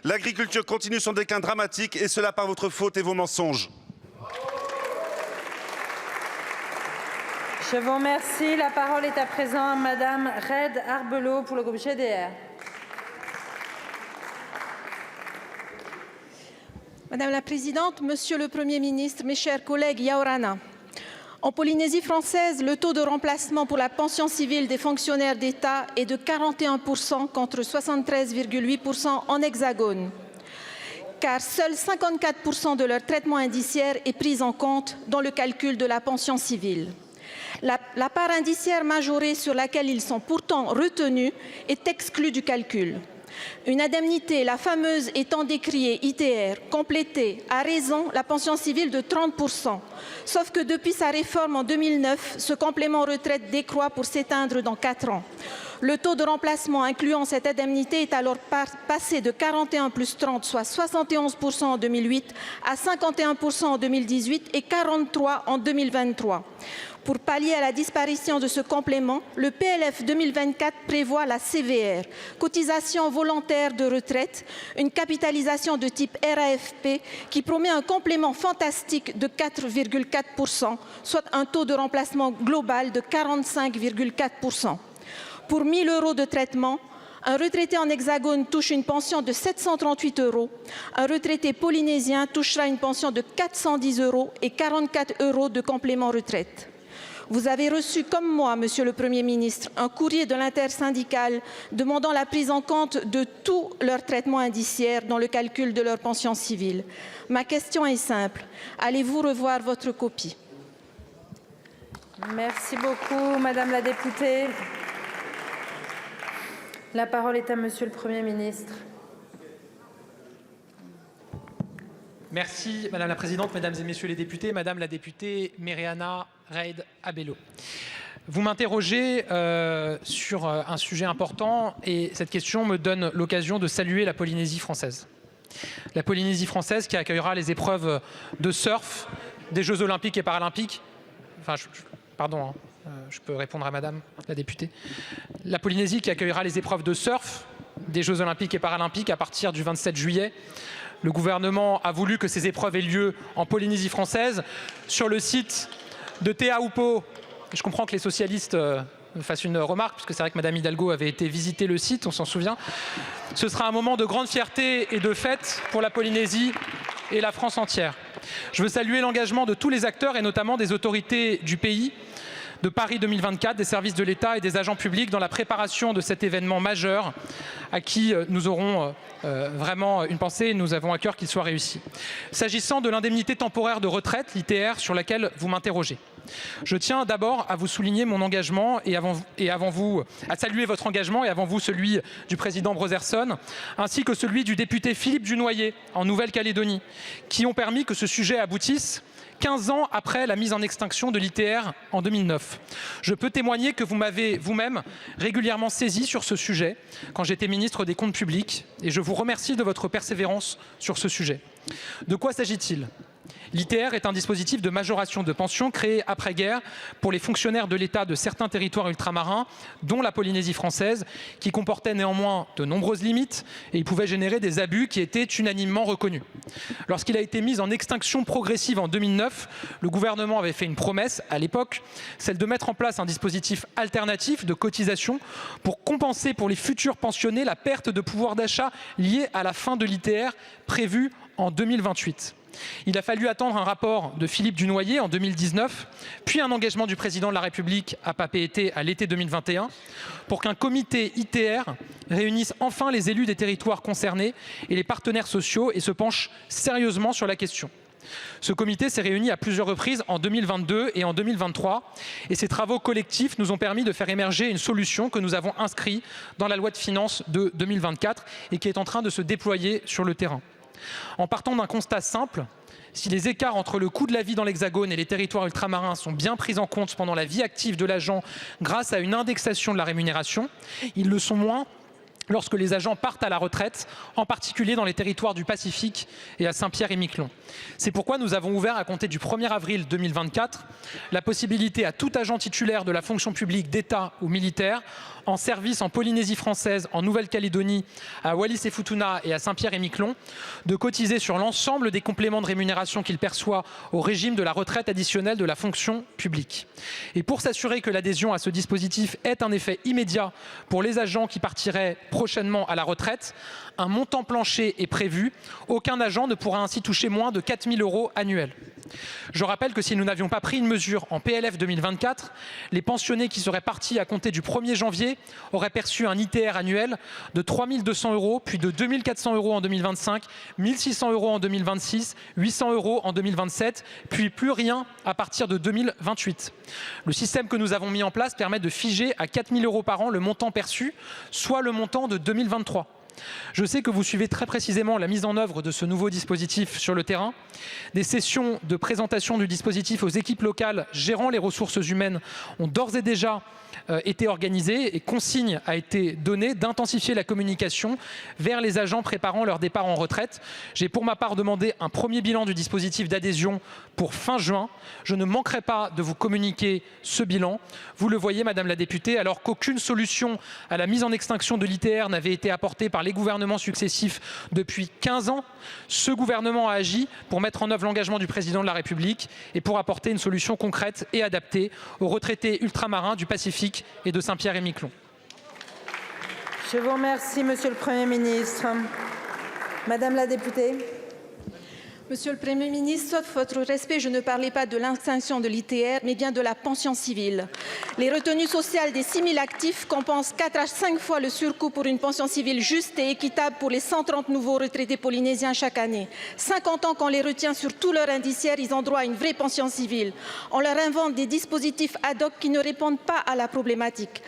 L'agriculture continue son déclin dramatique et cela par votre faute et vos mensonges. Je vous remercie. La parole est à présent à Madame Reid Arbelot pour le groupe GDR. Madame la Présidente, Monsieur le Premier ministre, mes chers collègues, Yaorana. En Polynésie française, le taux de remplacement pour la pension civile des fonctionnaires d'État est de 41% contre 73,8% en Hexagone. Car seuls 54% de leur traitement indiciaire est pris en compte dans le calcul de la pension civile. La part indiciaire majorée sur laquelle ils sont pourtant retenus est exclue du calcul. Une indemnité, la fameuse étant décriée ITR, complétée à raison la pension civile de 30%. Sauf que depuis sa réforme en 2009, ce complément retraite décroît pour s'éteindre dans 4 ans. Le taux de remplacement incluant cette indemnité est alors passé de 41 plus 30, soit 71% en 2008, à 51% en 2018 et 43% en 2023. Pour pallier à la disparition de ce complément, le PLF 2024 prévoit la CVR, cotisation volontaire de retraite, une capitalisation de type RAFP qui promet un complément fantastique de 4,4%, soit un taux de remplacement global de 45,4%. Pour 1 000 € de traitement, un retraité en Hexagone touche une pension de 738 €. Un retraité polynésien touchera une pension de 410 € et 44 € de complément retraite. Vous avez reçu, comme moi, Monsieur le Premier ministre, un courrier de l'intersyndicale demandant la prise en compte de tout leur traitement indiciaire dans le calcul de leur pension civile. Ma question est simple. Allez-vous revoir votre copie? Merci beaucoup, Madame la députée. La parole est à Monsieur le Premier ministre. Merci Madame la Présidente, Mesdames et Messieurs les députés, Madame la députée Mereana Reid Arbelot. Vous m'interrogez sur un sujet important et cette question me donne l'occasion de saluer la Polynésie française. La Polynésie française qui accueillera les épreuves de surf des Jeux Olympiques et Paralympiques. Pardon, je peux répondre à Madame la députée. La Polynésie qui accueillera les épreuves de surf des Jeux Olympiques et Paralympiques à partir du 27 juillet. Le gouvernement a voulu que ces épreuves aient lieu en Polynésie française, sur le site de Te Aupo. Je comprends que les socialistes me fassent une remarque, parce que c'est vrai que Madame Hidalgo avait été visiter le site, on s'en souvient. Ce sera un moment de grande fierté et de fête pour la Polynésie et la France entière. Je veux saluer l'engagement de tous les acteurs et notamment des autorités du pays, de Paris 2024, des services de l'État et des agents publics dans la préparation de cet événement majeur à qui nous aurons vraiment une pensée et nous avons à cœur qu'il soit réussi. S'agissant de l'indemnité temporaire de retraite, l'ITR, sur laquelle vous m'interrogez, je tiens d'abord à vous souligner mon engagement et avant vous, à saluer votre engagement et avant vous celui du président Brotherson, ainsi que celui du député Philippe Dunoyer en Nouvelle-Calédonie, qui ont permis que ce sujet aboutisse 15 ans après la mise en extinction de l'ITR en 2009. Je peux témoigner que vous m'avez vous-même régulièrement saisi sur ce sujet quand j'étais ministre des Comptes publics et je vous remercie de votre persévérance sur ce sujet. De quoi s'agit-il ? L'ITR est un dispositif de majoration de pension créé après-guerre pour les fonctionnaires de l'État de certains territoires ultramarins, dont la Polynésie française, qui comportait néanmoins de nombreuses limites et il pouvait générer des abus qui étaient unanimement reconnus. Lorsqu'il a été mis en extinction progressive en 2009, le gouvernement avait fait une promesse à l'époque, celle de mettre en place un dispositif alternatif de cotisation pour compenser pour les futurs pensionnés la perte de pouvoir d'achat liée à la fin de l'ITR prévue en 2028. Il a fallu attendre un rapport de Philippe Dunoyer en 2019, puis un engagement du président de la République à Papeete à l'été 2021, pour qu'un comité ITR réunisse enfin les élus des territoires concernés et les partenaires sociaux et se penche sérieusement sur la question. Ce comité s'est réuni à plusieurs reprises en 2022 et en 2023 et ces travaux collectifs nous ont permis de faire émerger une solution que nous avons inscrite dans la loi de finances de 2024 et qui est en train de se déployer sur le terrain. En partant d'un constat simple, si les écarts entre le coût de la vie dans l'Hexagone et les territoires ultramarins sont bien pris en compte pendant la vie active de l'agent grâce à une indexation de la rémunération, ils le sont moins lorsque les agents partent à la retraite, en particulier dans les territoires du Pacifique et à Saint-Pierre-et-Miquelon. C'est pourquoi nous avons ouvert à compter du 1er avril 2024 la possibilité à tout agent titulaire de la fonction publique d'État ou militaire, en service en Polynésie française, en Nouvelle-Calédonie, à Wallis-et-Futuna et à Saint-Pierre-et-Miquelon, de cotiser sur l'ensemble des compléments de rémunération qu'il perçoit au régime de la retraite additionnelle de la fonction publique. Et pour s'assurer que l'adhésion à ce dispositif ait un effet immédiat pour les agents qui partiraient prochainement à la retraite, un montant plancher est prévu. Aucun agent ne pourra ainsi toucher moins de 4 000 € annuels. Je rappelle que si nous n'avions pas pris une mesure en PLF 2024, les pensionnés qui seraient partis à compter du 1er janvier auraient perçu un ITR annuel de 3 200 €, puis de 2 400 € en 2025, 1 600 € en 2026, 800 € en 2027, puis plus rien à partir de 2028. Le système que nous avons mis en place permet de figer à 4 000 € par an le montant perçu, soit le montant de 2023. Je sais que vous suivez très précisément la mise en œuvre de ce nouveau dispositif sur le terrain. Des sessions de présentation du dispositif aux équipes locales gérant les ressources humaines ont d'ores et déjà été organisées et consigne a été donnée d'intensifier la communication vers les agents préparant leur départ en retraite. J'ai pour ma part demandé un premier bilan du dispositif d'adhésion pour fin juin. Je ne manquerai pas de vous communiquer ce bilan. Vous le voyez, Madame la députée, alors qu'aucune solution à la mise en extinction de l'ITR n'avait été apportée par les gouvernements successifs depuis 15 ans, ce gouvernement a agi pour mettre en œuvre l'engagement du président de la République et pour apporter une solution concrète et adaptée aux retraités ultramarins du Pacifique et de Saint-Pierre-et-Miquelon. Je vous remercie, Monsieur le Premier ministre. Madame la députée. Monsieur le Premier ministre, sauf votre respect, je ne parlais pas de l'extinction de l'ITR, mais bien de la pension civile. Les retenues sociales des 6 000 actifs compensent 4 à 5 fois le surcoût pour une pension civile juste et équitable pour les 130 nouveaux retraités polynésiens chaque année. 50 ans qu'on les retient sur tout leur indiciaire, ils ont droit à une vraie pension civile. On leur invente des dispositifs ad hoc qui ne répondent pas à la problématique.